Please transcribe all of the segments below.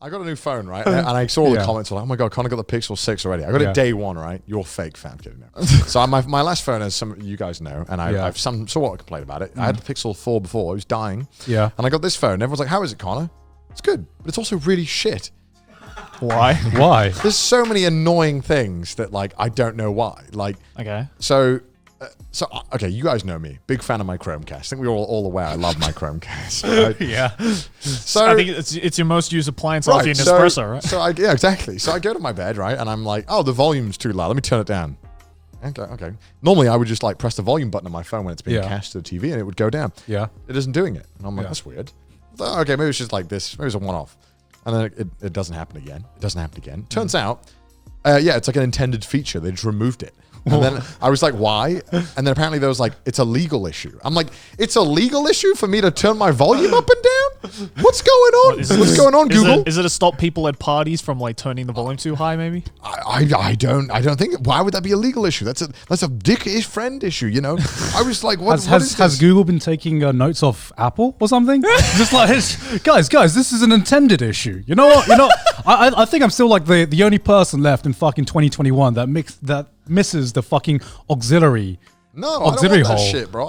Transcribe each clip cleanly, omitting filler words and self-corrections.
I got a new phone, right? And I saw all the comments like, oh my God, Connor got the Pixel 6 already. I got it day one, right? You're fake, fam. Kidding. No. So my last phone, as some of you guys know, and I've somewhat complained about it. I had the Pixel 4 before. It was dying. Yeah. And I got this phone. And everyone's like, how is it, Connor? It's good, but it's also really shit. Why? Why? There's so many annoying things that like, I don't know why. Like, okay. So, okay, you guys know me. Big fan of my Chromecast. I think we're all aware I love my Chromecast. Right? Yeah. So I think it's your most used appliance after your Nespresso, right? So yeah, exactly. So I go to my bed, right, and I'm like, oh, the volume's too loud. Let me turn it down. Okay. Normally, I would just like press the volume button on my phone when it's being cast to the TV, and it would go down. Yeah. It isn't doing it, and I'm like, that's weird. Okay, maybe it's just like this. Maybe it's a one-off, and then it doesn't happen again. It doesn't happen again. Turns out, it's like an intended feature. They just removed it. And then I was like, why? And then apparently there was like, it's a legal issue. I'm like, it's a legal issue for me to turn my volume up and down? What's going on? What's going on, Google? Is it to stop people at parties from like turning the volume too high, maybe? I don't think, why would that be a legal issue? That's a dick-ish friend issue, you know? I was like, what is this? Has Google been taking notes off Apple or something? Just like, guys, this is an intended issue. You know what? I think I'm still like the only person left in fucking 2021 that misses the fucking auxiliary. No, I don't want that shit, bro.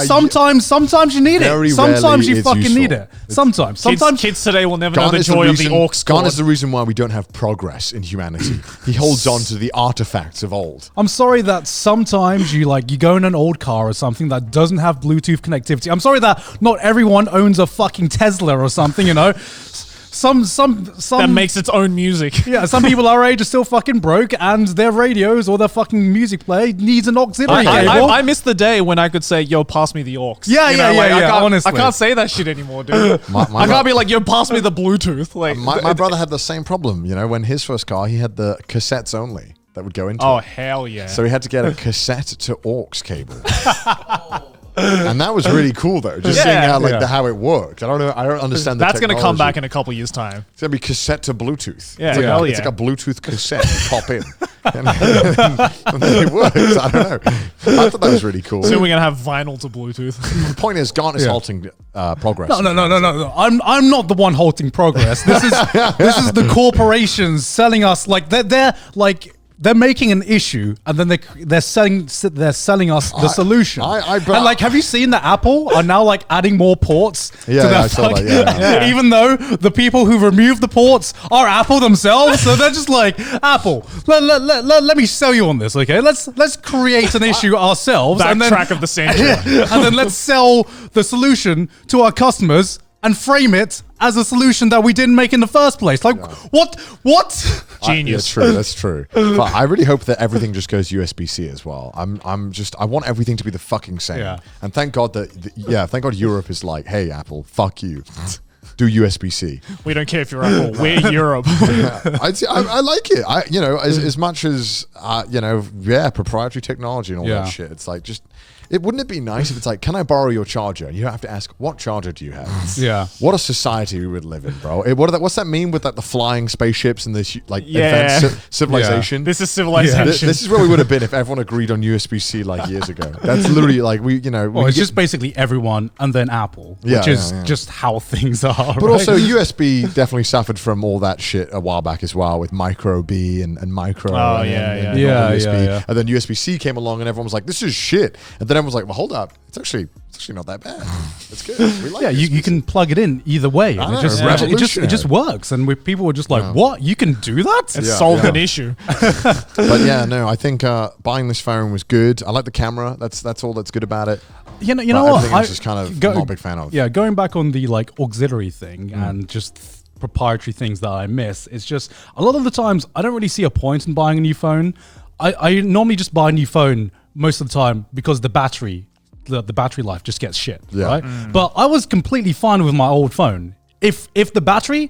Sometimes you need it. Sometimes you fucking need it. Sometimes kids today will never know the joy of the aux cord. Gone is the reason why we don't have progress in humanity. He holds on to the artifacts of old. I'm sorry that sometimes you go in an old car or something that doesn't have Bluetooth connectivity. I'm sorry that not everyone owns a fucking Tesla or something, you know. Some that makes its own music. Yeah, some people our age are still fucking broke, and their radios or their fucking music player needs an auxiliary cable. I miss the day when I could say, "Yo, pass me the aux." Honestly, I can't say that shit anymore, dude. I can't be like, "Yo, pass me the Bluetooth." Like, my brother had the same problem. You know, when his first car, he had the cassettes only that would go into. Oh, it. hell yeah! So he had to get a cassette to aux cable. And that was really cool, though. Just seeing how it worked. I don't understand the That's going to come back in a a couple years' time. It's going to be cassette to Bluetooth. Yeah, it's like a Bluetooth cassette. You pop in. And then it works. I don't know. I thought that was really cool. Soon we're going to have vinyl to Bluetooth. The point is, Garnt is halting progress. No. I'm not the one halting progress. This is the corporations selling us they're making an issue, and then they're selling us the solution. And like, have you seen that Apple are now like adding more ports? I saw that. Yeah. Even though the people who remove the ports are Apple themselves, so they're just like, Apple, let me sell you on this, okay? Let's create an issue ourselves, backtrack of the century, and then let's sell the solution to our customers and frame it as a solution that we didn't make in the first place. Like, what? Genius. That's true. But I really hope that everything just goes USB-C as well. I want everything to be the fucking same. Yeah. And thank God thank God Europe is like, hey, Apple, fuck you. Do USB-C. We don't care if you're Apple. We're Europe. I like it. As much as, proprietary technology and all that shit. It's like, wouldn't it be nice if it's like, can I borrow your charger? And you don't have to ask, what charger do you have? Yeah. What a society we would live in, bro. What's that mean with like the flying spaceships and this advanced civilization? Yeah. This is civilization. This is where we would have been if everyone agreed on USB-C like years ago. That's literally like it's just basically everyone and then Apple, which is just how things are. But also USB definitely suffered from all that shit a while back as well with micro B and micro. And USB. And then USB-C came along and everyone was like, this is shit. And then everyone's like, well, hold up. It's actually not that bad. It's good. We like you can plug it in either way. And it just works. And people were just like, what? You can do that? It solved an issue. But I think buying this phone was good. I like the camera. That's all that's good about it. You know what? I'm just kind of not a big fan of. Yeah, going back on the like auxiliary thing and just proprietary things that I miss, it's just a lot of the times I don't really see a point in buying a new phone. I normally just buy a new phone most of the time because the battery life just gets shit, right? But I was completely fine with my old phone. If the battery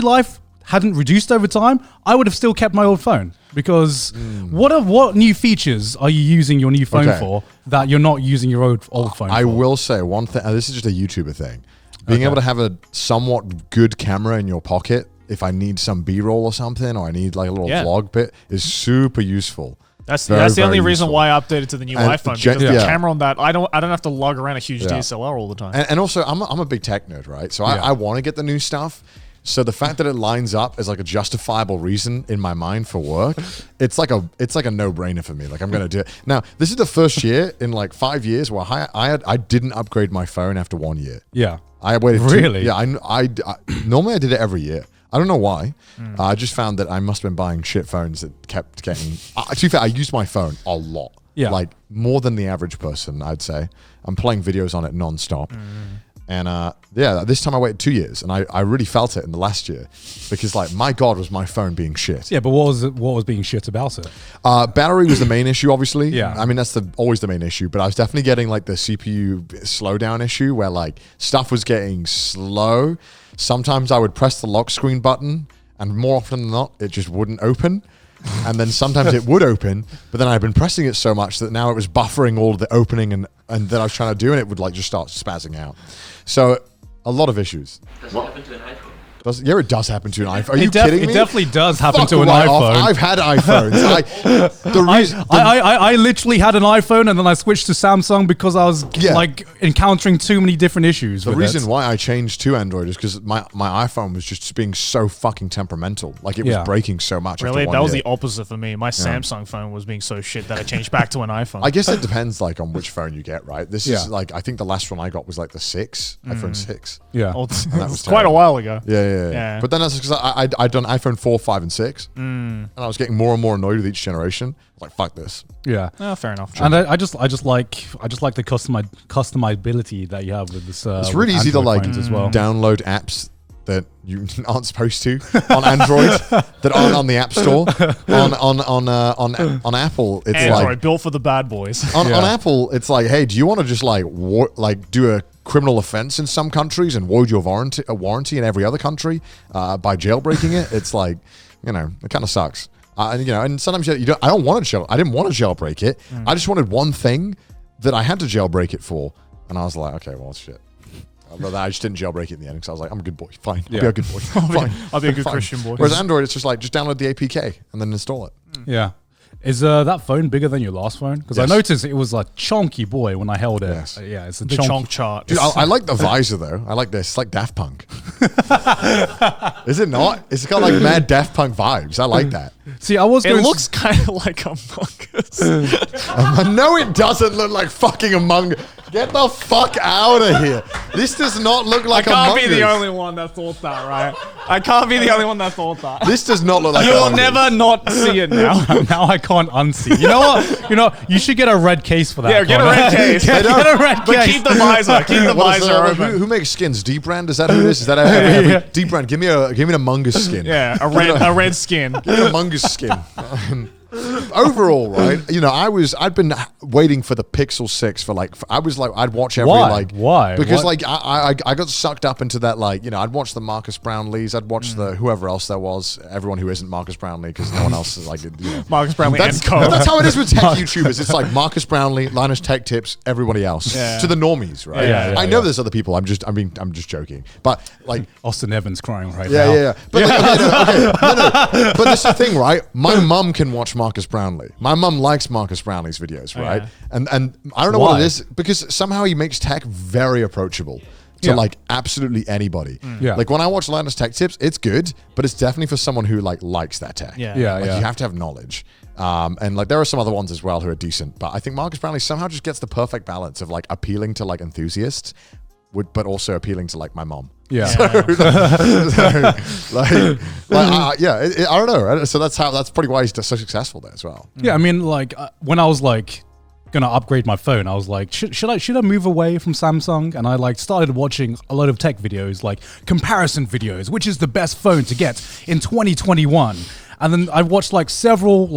life hadn't reduced over time, I would have still kept my old phone because what new features are you using your new phone for that you're not using your old phone for? I will say one thing, this is just a YouTuber thing. Being able to have a somewhat good camera in your pocket if I need some B-roll or something, or I need like a little vlog bit, is super useful. That's the only reason why I updated to the new iPhone, because the camera on that, I don't have to lug around a huge DSLR all the time. And also, I'm a big tech nerd, right? So I want to get the new stuff. So the fact that it lines up as like a justifiable reason in my mind for work, it's like a no-brainer for me. Like I'm going to do it. Now, this is the first year in like 5 years where I didn't upgrade my phone after 1 year. Yeah. I waited. Really? I normally I did it every year. I don't know why. I just found that I must have been buying shit phones that kept getting. To be fair, I used my phone a lot. Yeah. Like more than the average person, I'd say. I'm playing videos on it non-stop. And this time I waited 2 years, and I really felt it in the last year because, like, my God, was my phone being shit. Yeah, but what was being shit about it? Battery was the main issue, obviously. Yeah. I mean, that's always the main issue, but I was definitely getting like the CPU slowdown issue where like stuff was getting slow. Sometimes I would press the lock screen button, and more often than not, it just wouldn't open. And then sometimes it would open, but then I'd been pressing it so much that now it was buffering all of the opening and that I was trying to do, and it would like just start spazzing out. So a lot lot of issues. Does it happen to an iPhone? Yeah, it does happen to an iPhone. Are you kidding me? It definitely does happen Fuck to an right iPhone. off. I've had iPhones. I literally had an iPhone and then I switched to Samsung because I was like encountering too many different issues. The reason why I changed to Android is because my iPhone was just being so fucking temperamental. Like it was breaking so much. Really? That was the opposite for me. My Samsung phone was being so shit that I changed back to an iPhone. I guess it depends like on which phone you get, right? This is like, I think the last one I got was like the iPhone 6. Yeah. Oh, that was quite a while ago. Yeah. But then that's because I'd done iPhone 4, 5, and 6, and I was getting more and more annoyed with each generation. I was like, "Fuck this." Yeah. Oh, fair enough. And I just like the customizability that you have with this. It's really easy to like as well. download apps that you aren't supposed to on Android that aren't on the App Store. On Apple, it's Android like built for the bad boys. on Apple, it's like, hey, do you want to just like do a criminal offense in some countries and void your warranty in every other country by jailbreaking it? It's like, it kind of sucks. And sometimes you don't. I didn't want to jailbreak it. I just wanted one thing that I had to jailbreak it for, and I was like, okay, well, shit. But I just didn't jailbreak it in the end because I was like, I'm a good boy. Fine. I'll be a good boy. Fine. I'll be a good Christian boy. Whereas Android, it's just like, just download the APK and then install it. Yeah. Is that phone bigger than your last phone? Because I noticed it was a chunky boy when I held it. Yes. Yeah, it's the chonk chart. Dude, I like the visor though. I like this. It's like Daft Punk. Is it not? It's got like mad Daft Punk vibes. I like that. See, it looks kind of like Among Us. No, it doesn't look like fucking Among Us. Get the fuck out of here. This does not look like Among Us. I can't be the only one that thought that, right? I can't be the only one that thought that. This does not look like You'll Among Us. never not see it now. Now I can't unsee. You know what? You should get a red case for that. Yeah, get a red case. Get a red But case. keep the visor. Keep the visor open. Who makes skins? Deep Brand? Is that who it is? Is that Deep Brand? Give me an Among Us skin. Yeah, a red skin. Give me an Among Us skin. Overall, right? I'd been waiting for the Pixel 6 I'd watch every Why? Because What? I got sucked up into that I'd watch the Marcus Brownlees, I'd watch the whoever else there was, everyone who isn't Marcus Brownlee because no one else is Marcus Brownlee that's, and Co. That's how it is with tech YouTubers. It's like Marcus Brownlee, Linus Tech Tips, everybody else to the normies, right? Yeah, I know there's other people. I'm just joking, but like Austin Evans crying now. Yeah. But no. But this is the thing, right? My mum can watch Marcus Brownlee. My mum likes Marcus Brownlee's videos, right? Yeah. And I don't know what it is because somehow he makes tech very approachable to like absolutely anybody. Yeah. Like when I watch Linus Tech Tips, it's good, but it's definitely for someone who likes that tech. Yeah. You have to have knowledge. And there are some other ones as well who are decent, but I think Marcus Brownlee somehow just gets the perfect balance of like appealing to like enthusiasts, but also appealing to like my mom. Yeah. I don't know. So that's pretty why he's so successful there as well. Yeah, I mean, like when I was like gonna upgrade my phone, I was like, should I move away from Samsung? And I started watching a lot of tech videos, like comparison videos, which is the best phone to get in 2021. And then I watched several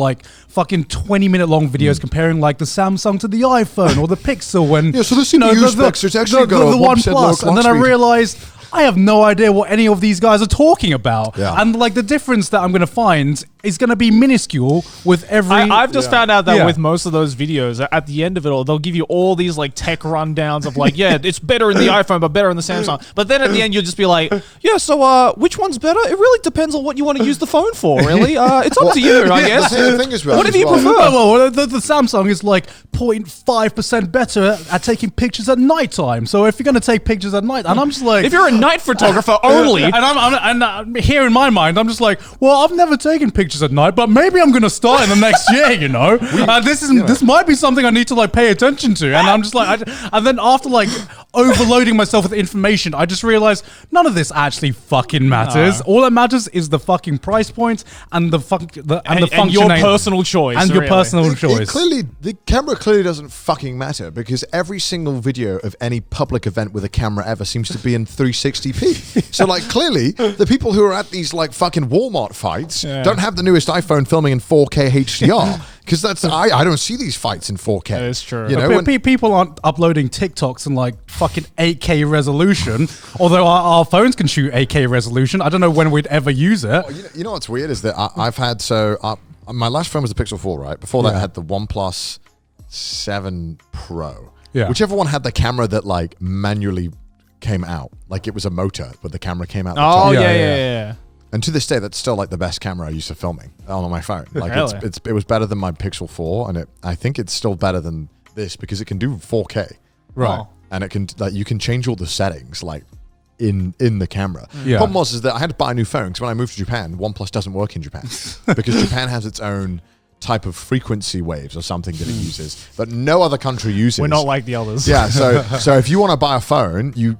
fucking 20-minute long videos comparing the Samsung to the iPhone or the Pixel and so the CPU specs, it's actually got a 1% lower clock and then I speed. realized I have no idea what any of these guys are talking about. Yeah. And the difference that I'm going to find is going to be minuscule with every. I've just found out that with most of those videos, at the end of it all, they'll give you all these like tech rundowns of like, yeah, it's better in the iPhone, but better in the Samsung. But then at the end, you'll just be like, yeah, so which one's better? It really depends on what you want to use the phone for, really. It's up to you, I guess. The thing is, what do you prefer? Well, the Samsung is like 0.5% better at taking pictures at nighttime. So if you're going to take pictures at night, and I'm just like, if you're a night photographer only, and I'm here in my mind, I'm just like, well, I've never taken pictures at night, but maybe I'm going to start in the next year. You know, this might be something I need to like pay attention to. And I'm just like, and then after like overloading myself with information, I just realized none of this actually fucking matters. All that matters is the fucking price point and the and your personal choice and your personal choice. The camera clearly doesn't fucking matter because every single video of any public event with a camera ever seems to be in 360p. So like clearly the people who are at these like fucking Walmart fights don't have the newest iPhone filming in 4K HDR. Because I don't see these fights in 4K. That is true. You know, people aren't uploading TikToks in like fucking 8K resolution, although our phones can shoot 8K resolution. I don't know when we'd ever use it. Well, you know what's weird is that I've had my last phone was the Pixel 4, right? Before that I had the OnePlus 7 Pro. Yeah. Whichever one had the camera that like manually came out. Like it was a motor, but the camera came out. Oh, yeah. And to this day, that's still like the best camera I used for filming on my phone. Like really? it was better than my Pixel 4, and I think it's still better than this because it can do 4K, right? Oh. And it can you can change all the settings like in the camera. Yeah. Problem was is that I had to buy a new phone because when I moved to Japan, OnePlus doesn't work in Japan because Japan has its own type of frequency waves or something that it uses that no other country uses. We're not like the others. Yeah, so if you want to buy a phone, you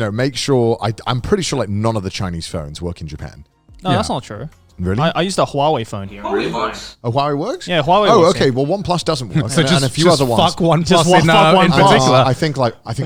know make sure I'm pretty sure like none of the Chinese phones work in Japan. No, that's not true. Really? I used a Huawei phone here. Huawei works. Oh, Huawei works? Yeah, Huawei Oh, works, okay. yeah. Well, OnePlus doesn't work. So and a few other ones. Fuck OnePlus Just fuck in OnePlus. particular. I think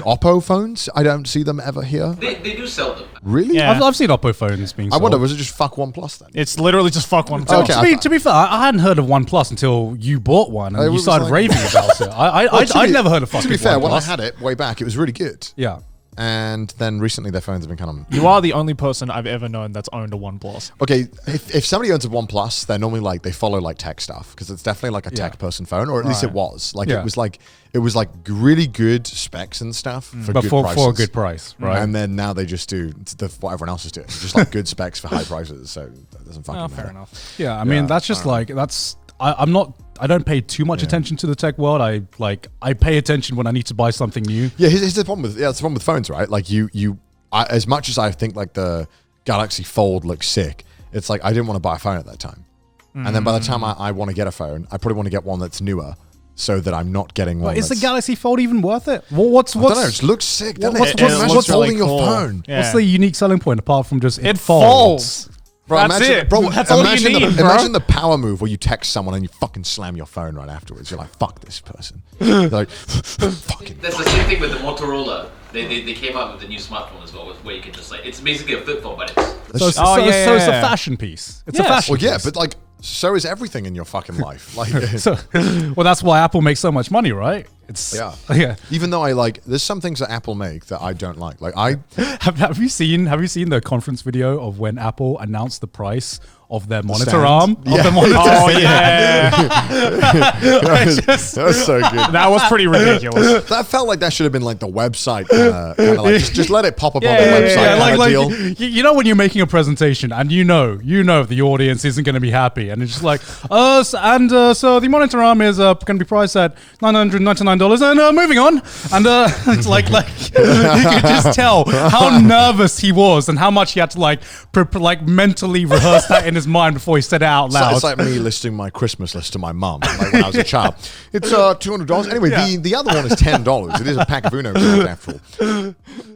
Oppo phones. I don't see them ever here. They do sell them. Really? Yeah. I've seen Oppo phones being I sold. wonder, was it just fuck OnePlus then? It's literally just fuck one. Okay. To be fair, I hadn't heard of OnePlus until you bought one and you was started like- raving about it. I'd never heard of fucking To be fair, OnePlus. when I had it way back, it was really good. Yeah. And then recently their phones have been kind of... You are the only person I've ever known that's owned a OnePlus. Okay, if somebody owns a OnePlus, they're normally like, they follow like tech stuff because it's definitely like a tech person phone, or at least it was. Like it was like really good specs and stuff for But good for prices. a good price, right? And then now they just do what everyone else is doing. Just like good specs for high prices. So that doesn't fucking matter. Fair enough. Yeah, I mean that's just like I don't pay too much attention to the tech world. I pay attention when I need to buy something new. Yeah, here's the problem with it's the problem with phones, right? Like as much as I think like the Galaxy Fold looks sick, it's like I didn't want to buy a phone at that time. And then by the time I want to get a phone, I probably want to get one that's newer, so that I'm not getting one. But is the that's- Galaxy Fold even worth it? What's I don't know. It just looks sick. doesn't what's- it? what's- Imagine what's holding really your cool? phone? Yeah. What's the unique selling point apart from just It folds. Bro, That's imagine, it. Bro, That's all you imagine need, the, bro. Imagine the power move where you text someone and you fucking slam your phone right afterwards. You're like, fuck this person. They're like, fucking. That's the same thing with the Motorola. They came out with a new smartphone as well, where you can just like, it's basically a flip phone, but it's... So it's a fashion piece. It's a fashion Well, yeah, piece. but like, so is everything in your fucking life. Like, Well, that's why Apple makes so much money, right? It's yeah. Even though there's some things that Apple make that I don't like. Like Have you seen the conference video of when Apple announced the price of their monitor stand? arm? Of the monitor Oh yeah, that was so good. that was pretty ridiculous. That felt like that should have been like the website. Kinda like, just let it pop up on the Yeah, website. yeah, kinda like deal. you know when you're making a presentation and you know the audience isn't going to be happy and it's just like so the monitor arm is going to be priced at $999 and moving on and it's like you could just tell how nervous he was and how much he had to like mentally rehearse that in his mind before he said it out loud. It's like me listing my Christmas list to my mum like when I was a child. It's $200. Anyway, the other one is $10. It is a pack of Uno cards after all.